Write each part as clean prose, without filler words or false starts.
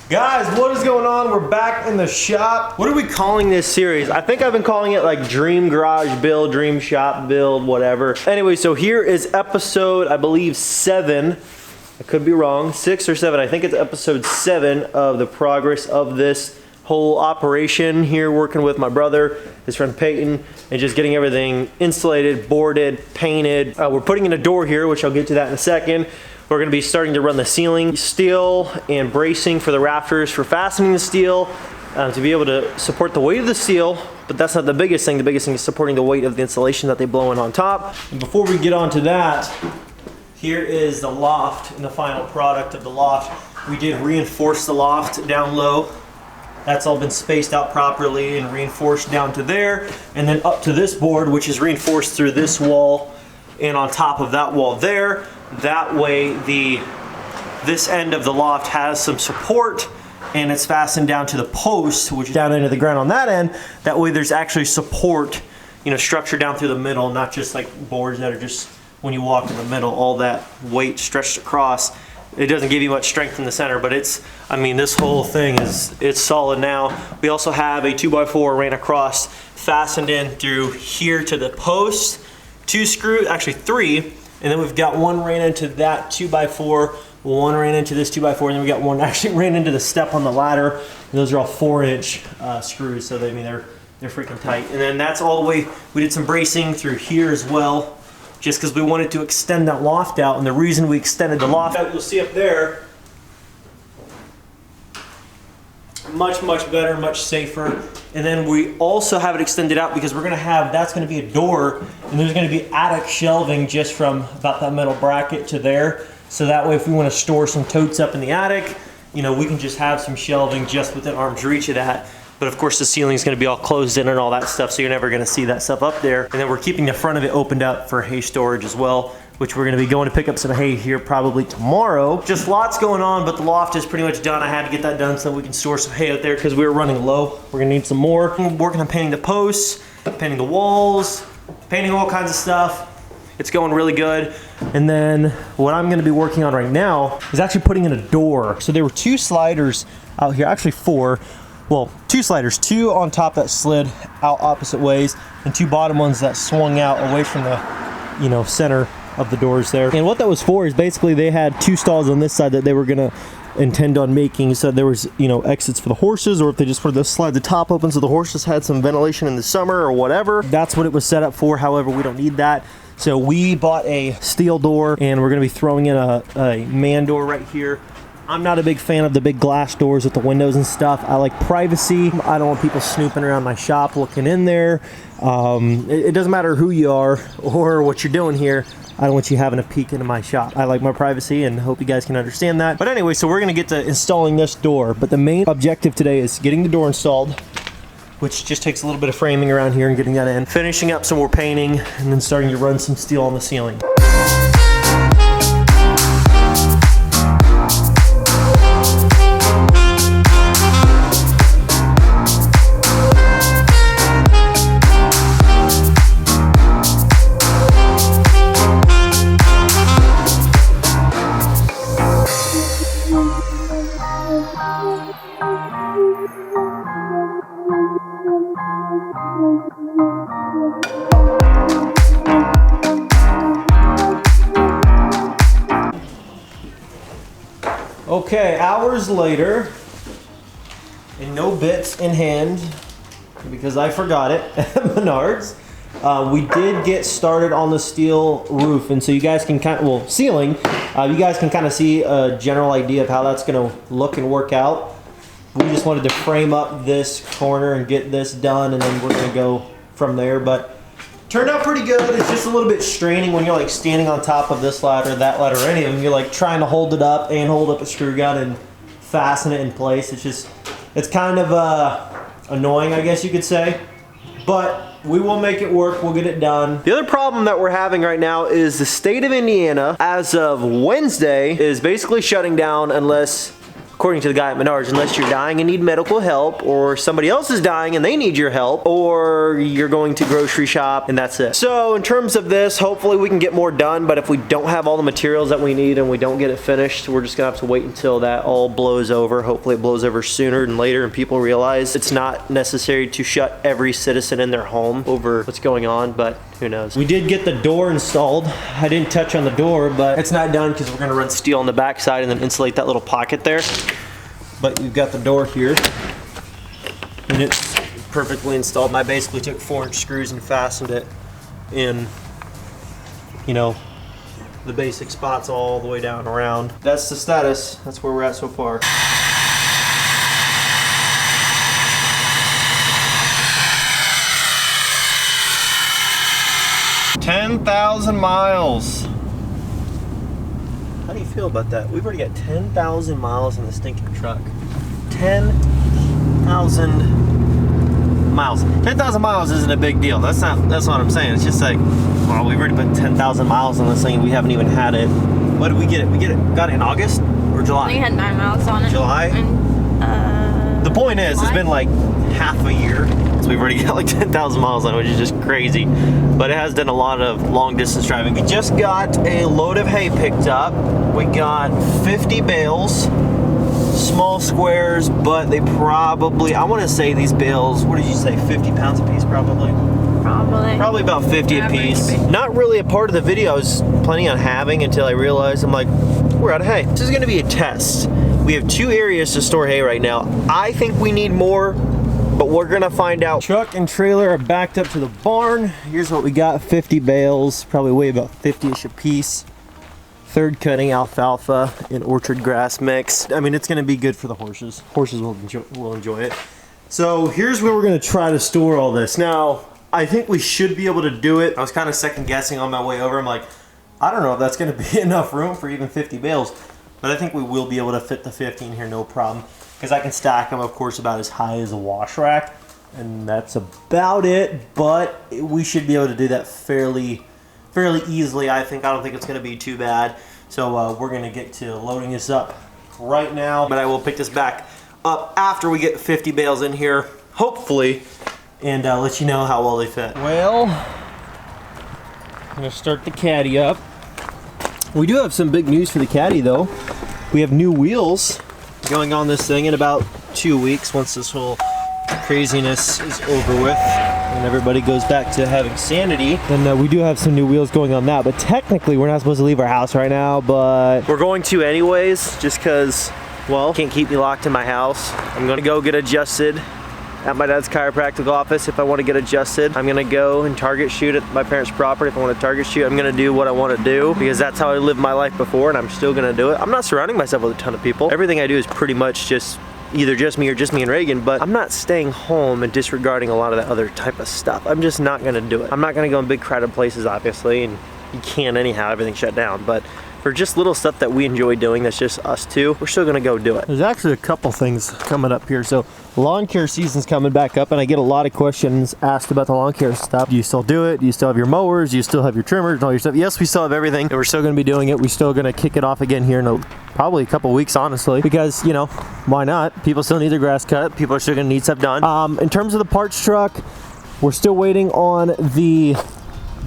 Guys, what is going on? We're back in the shop. What are we calling this series? I think I've been calling it like Dream Garage Build, Dream Shop Build, whatever. Anyway, so here is episode, I believe 7. I could be wrong, 6 or 7. I think it's episode 7 of the progress of this whole operation here, working with my brother, his friend Peyton, and just getting everything insulated, boarded, painted. We're putting in a door here, which I'll get to that in a second. We're gonna be starting to run the ceiling, steel and bracing for the rafters for fastening the steel to be able to support the weight of the steel, but that's not the biggest thing. The biggest thing is supporting the weight of the insulation that they blow in on top. And before we get on to that, here is the loft and the final product of the loft. We did reinforce the loft down low. That's all been spaced out properly and reinforced down to there, and then up to this board, which is reinforced through this wall and on top of that wall there. That way this end of the loft has some support and it's fastened down to the post, which is down into the ground on that end. That way there's actually support, you know, structure down through the middle, not just like boards that are just, when you walk in the middle, all that weight stretched across. It doesn't give you much strength in the center, but it's, I mean, this whole thing it's solid now. We also have a 2x4 ran across, fastened in through here to the post, 2 screws, actually 3. And then we've got one ran into that 2x4, one ran into this 2x4, and then we got one actually ran into the step on the ladder. And those are all 4-inch screws, so they're freaking tight. And then that's all the way, we did some bracing through here as well, just because we wanted to extend that loft out. And the reason we extended the loft out, you'll see up there, much better, much safer. And then we also have it extended out because we're gonna have, that's gonna be a door, and there's gonna be attic shelving just from about that metal bracket to there. So that way if we wanna store some totes up in the attic, you know, we can just have some shelving just within arm's reach of that. But of course the ceiling's gonna be all closed in and all that stuff, so you're never gonna see that stuff up there. And then we're keeping the front of it opened up for hay storage as well, which we're gonna be going to pick up some hay here probably tomorrow. Just lots going on, but the loft is pretty much done. I had to get that done so we can store some hay out there because we were running low. We're gonna need some more. I'm working on painting the posts, painting the walls, painting all kinds of stuff. It's going really good. And then what I'm gonna be working on right now is actually putting in a door. So there were 2 sliders out here, actually 4. Well, 2 sliders, 2 on top that slid out opposite ways, and 2 bottom ones that swung out away from the, you know, center of the doors there. And what that was for is basically they had 2 stalls on this side that they were gonna intend on making, so there was, you know, exits for the horses, or if they just wanted to slide the top open so the horses had some ventilation in the summer or whatever. That's what it was set up for. However, we don't need that. So we bought a steel door, and we're gonna be throwing in a man door right here. I'm not a big fan of the big glass doors with the windows and stuff. I like privacy. I don't want people snooping around my shop looking in there. It doesn't matter who you are or what you're doing here. I don't want you having a peek into my shop. I like my privacy and hope you guys can understand that. But anyway, so we're gonna get to installing this door. But the main objective today is getting the door installed, which just takes a little bit of framing around here and getting that in. Finishing up some more painting and then starting to run some steel on the ceiling. Okay, hours later, and no bits in hand, because I forgot it at Menards. We did get started on the steel roof, and so you guys can kind of, well, ceiling, you guys can kind of see a general idea of how that's gonna look and work out. We just wanted to frame up this corner and get this done, and then we're gonna go from there, but turned out pretty good. It's just a little bit straining when you're like standing on top of this ladder, that ladder, or any of them. You're like trying to hold it up and hold up a screw gun and fasten it in place. It's just, it's kind of annoying, I guess you could say. But we will make it work. We'll get it done. The other problem that we're having right now is the state of Indiana, as of Wednesday, is basically shutting down unless according to the guy at Menards, unless you're dying and need medical help, or somebody else is dying and they need your help, or you're going to grocery shop, and that's it. So in terms of this, hopefully we can get more done, but if we don't have all the materials that we need and we don't get it finished, we're just gonna have to wait until that all blows over. Hopefully it blows over sooner than later and people realize it's not necessary to shut every citizen in their home over what's going on, but who knows. We did get the door installed. I didn't touch on the door, but it's not done because we're gonna run steel on the back side and then insulate that little pocket there. But we've got the door here and it's perfectly installed. And I basically took 4-inch screws and fastened it in, you know, the basic spots all the way down and around. That's the status. That's where we're at so far. 10,000 miles. How do you feel about that? We've already got 10,000 miles in the stinking truck. 10,000 miles. 10,000 miles isn't a big deal. That's not what I'm saying. It's just like, well, we've already put 10,000 miles on this thing and we haven't even had it. What did we get it? Got it in August or July? We had 9 miles on it. July? And, the point is, it's been like half a year. So we've already got like 10,000 miles on it, which is just crazy. But it has done a lot of long distance driving. We just got a load of hay picked up. We got 50 bales, small squares, but they probably, I want to say these bales, what did you say, 50 pounds a piece probably? Probably about 50 a piece. Not really a part of the video I was planning on having until I realized, I'm like, we're out of hay. This is gonna be a test. We have 2 areas to store hay right now. I think we need more, but we're gonna find out. Truck and trailer are backed up to the barn. Here's what we got, 50 bales, probably weigh about 50-ish a piece. Third cutting alfalfa and orchard grass mix. I mean, it's gonna be good for the horses. Horses will enjoy it. So here's where we're gonna try to store all this. Now, I think we should be able to do it. I was kind of second guessing on my way over. I'm like, I don't know if that's gonna be enough room for even 50 bales, but I think we will be able to fit the 50 in here, no problem. Because I can stack them, of course, about as high as a wash rack, and that's about it. But we should be able to do that fairly easily, I think. I don't think it's going to be too bad. So we're going to get to loading this up right now. But I will pick this back up after we get 50 bales in here, hopefully, and let you know how well they fit. Well, I'm going to start the caddy up. We do have some big news for the caddy, though. We have new wheels going on this thing in about 2 weeks once this whole craziness is over with and everybody goes back to having sanity. And we do have some new wheels going on that, but technically we're not supposed to leave our house right now, but we're going to anyways, just because, well, can't keep me locked in my house. I'm gonna go get adjusted at my dad's chiropractic office. If I want to get adjusted, I'm gonna go and target shoot at my parents' property. If I want to target shoot, I'm gonna do what I want to do because that's how I lived my life before, and I'm still gonna do it. I'm not surrounding myself with a ton of people. Everything I do is pretty much just either just me or just me and Reagan, but I'm not staying home and disregarding a lot of that other type of stuff. I'm just not gonna do it. I'm not gonna go in big crowded places, obviously, and you can't anyhow, everything's shut down, but for just little stuff that we enjoy doing that's just us two, we're still gonna go do it. There's actually a couple things coming up here. So lawn care season's coming back up, and I get a lot of questions asked about the lawn care stuff. Do you still do it? Do you still have your mowers? Do you still have your trimmers and all your stuff? Yes, we still have everything, and we're still gonna be doing it. We're still gonna kick it off again here in probably a couple weeks, honestly, because, you know, why not? People still need their grass cut. People are still gonna need stuff done. In terms of the parts truck, we're still waiting on the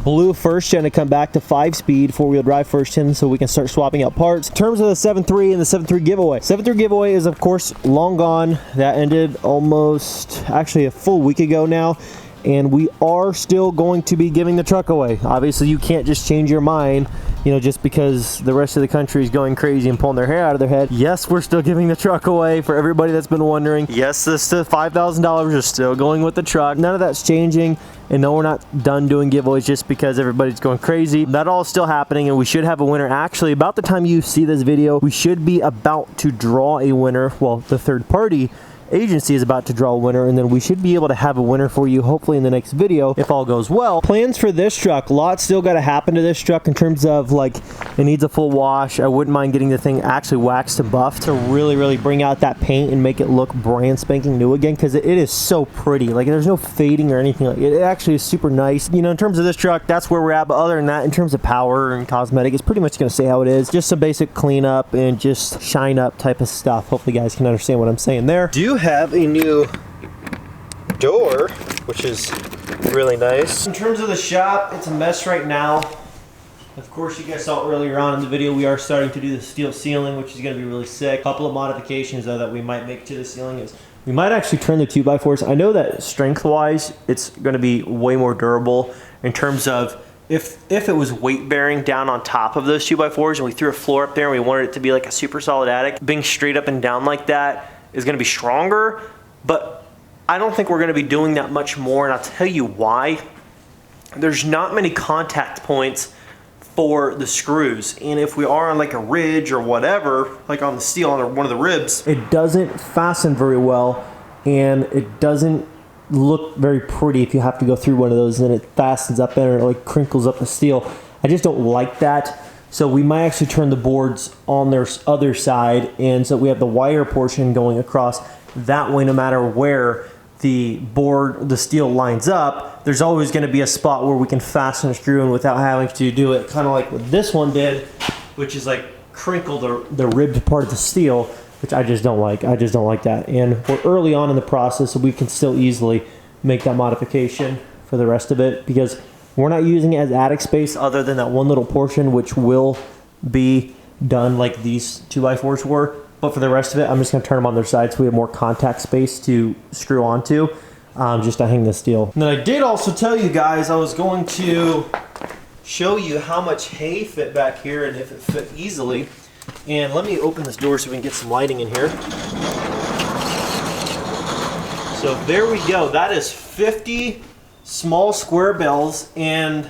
blue first gen to come back to 5-speed 4-wheel drive first gen so we can start swapping out parts. In terms of the 7.3 and the 7.3 giveaway. 7.3 giveaway is of course long gone. That ended almost, actually a full week ago now, and we are still going to be giving the truck away. Obviously you can't just change your mind, you know, just because the rest of the country is going crazy and pulling their hair out of their head. Yes, we're still giving the truck away for everybody that's been wondering. Yes, this $5,000 is still going with the truck. None of that's changing. And no, we're not done doing giveaways just because everybody's going crazy. That all is still happening, and we should have a winner. Actually, about the time you see this video, we should be about to draw a winner, well, the third party, agency is about to draw a winner, and then we should be able to have a winner for you hopefully in the next video if all goes well. Plans for this truck, a lot still got to happen to this truck in terms of like it needs a full wash. I wouldn't mind getting the thing actually waxed and buffed to really bring out that paint and make it look brand spanking new again, because it is so pretty. Like there's no fading or anything. Like it actually is super nice. You know, in terms of this truck, that's where we're at. But other than that, in terms of power and cosmetic, it's pretty much going to stay how it is. Just some basic cleanup and just shine up type of stuff. Hopefully you guys can understand what I'm saying there. Do have a new door, which is really nice. In terms of the shop, it's a mess right now. Of course, you guys saw earlier on in the video, we are starting to do the steel ceiling, which is going to be really sick. A couple of modifications though that we might make to the ceiling is we might actually turn the 2x4s. I know that strength-wise, it's going to be way more durable in terms of if it was weight bearing down on top of those 2x4s and we threw a floor up there and we wanted it to be like a super solid attic, being straight up and down like that is going to be stronger, but I don't think we're going to be doing that much more, and I'll tell you why. There's not many contact points for the screws, and if we are on like a ridge or whatever, like on the steel on one of the ribs, it doesn't fasten very well and it doesn't look very pretty if you have to go through one of those and it fastens up there and it like crinkles up the steel. I just don't like that. So we might actually turn the boards on their other side, and so we have the wire portion going across. That way, no matter where the steel lines up, there's always going to be a spot where we can fasten a screw in without having to do it kind of like what this one did, which is like crinkle the ribbed part of the steel, which I just don't like. I just don't like that. And we're early on in the process, so we can still easily make that modification for the rest of it, because we're not using it as attic space other than that one little portion, which will be done like these 2x4s were. But for the rest of it, I'm just going to turn them on their side so we have more contact space to screw onto, just to hang the steel. And then I did also tell you guys I was going to show you how much hay fit back here and if it fit easily. And let me open this door so we can get some lighting in here. So there we go. That is 50 small square bales, and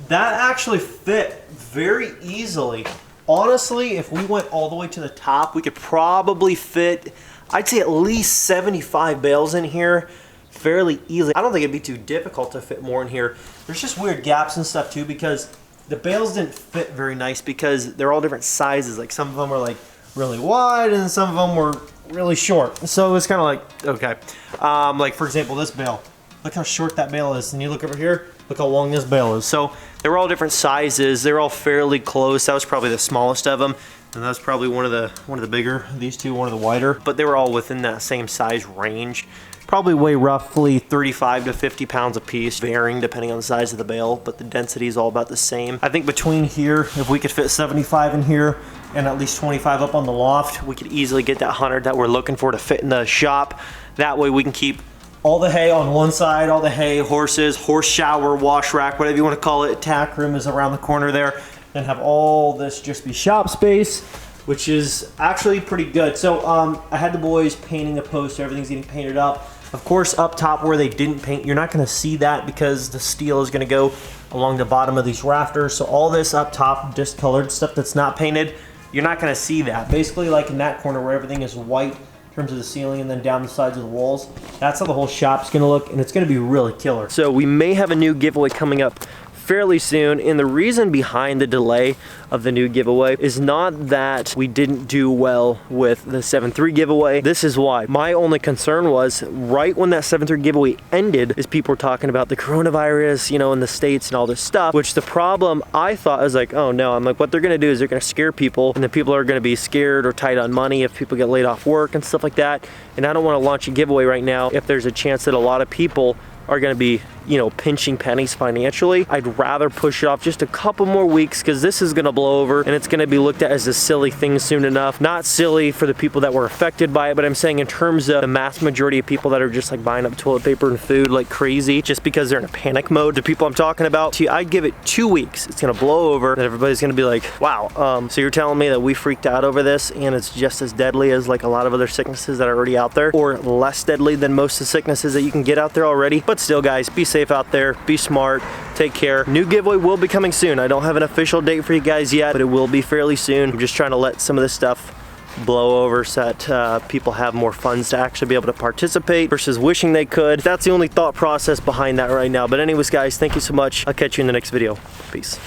that actually fit very easily. Honestly, if we went all the way to the top, we could probably fit, I'd say at least 75 bales in here fairly easily. I don't think it'd be too difficult to fit more in here. There's just weird gaps and stuff too, because the bales didn't fit very nice because they're all different sizes. Like some of them were like really wide and some of them were really short. So it's kind of like, okay. Like for example, this bale. Look how short that bale is. And you look over here, look how long this bale is. So they were all different sizes. They're all fairly close. That was probably the smallest of them. And that's probably one of the bigger. These two, one of the wider. But they were all within that same size range. Probably weigh roughly 35 to 50 pounds a piece, varying depending on the size of the bale, but the density is all about the same. I think between here, if we could fit 75 in here and at least 25 up on the loft, we could easily get that 100 that we're looking for to fit in the shop. That way we can keep all the hay on one side, all the hay, horses, horse shower, wash rack, whatever you want to call it. Tack room is around the corner there. And have all this just be shop space, which is actually pretty good. So I had the boys painting the post, everything's getting painted up. Of course, up top where they didn't paint, you're not going to see that because the steel is going to go along the bottom of these rafters. So all this up top, discolored stuff that's not painted, you're not going to see that. Basically, like in that corner where everything is white in terms of the ceiling and then down the sides of the walls, that's how the whole shop's going to look, and it's going to be really killer. So we may have a new giveaway coming up fairly soon, and the reason behind the delay of the new giveaway is not that we didn't do well with the 7.3 giveaway. This is why. My only concern was right when that 7.3 giveaway ended is people were talking about the coronavirus, you know, in the States and all this stuff, which the problem I thought was like, oh no, I'm like, what they're gonna do is they're gonna scare people, and then people are gonna be scared or tight on money if people get laid off work and stuff like that. And I don't wanna launch a giveaway right now if there's a chance that a lot of people are going to be, you know, pinching pennies financially. I'd rather push it off just a couple more weeks because this is going to blow over and it's going to be looked at as a silly thing soon enough. Not silly for the people that were affected by it, but I'm saying in terms of the mass majority of people that are just like buying up toilet paper and food like crazy just because they're in a panic mode. The people I'm talking about, I'd give it 2 weeks. It's going to blow over and everybody's going to be like, wow, so you're telling me that we freaked out over this and it's just as deadly as like a lot of other sicknesses that are already out there, or less deadly than most of the sicknesses that you can get out there already. But still, guys, be safe out there, be smart, take care. New giveaway will be coming soon. I don't have an official date for you guys yet, but it will be fairly soon. I'm just trying to let some of this stuff blowover so that people have more funds to actually be able to participate versus wishing they could. That's the only thought process behind that right now. But anyways, guys, thank you so much. I'll catch you in the next video. Peace.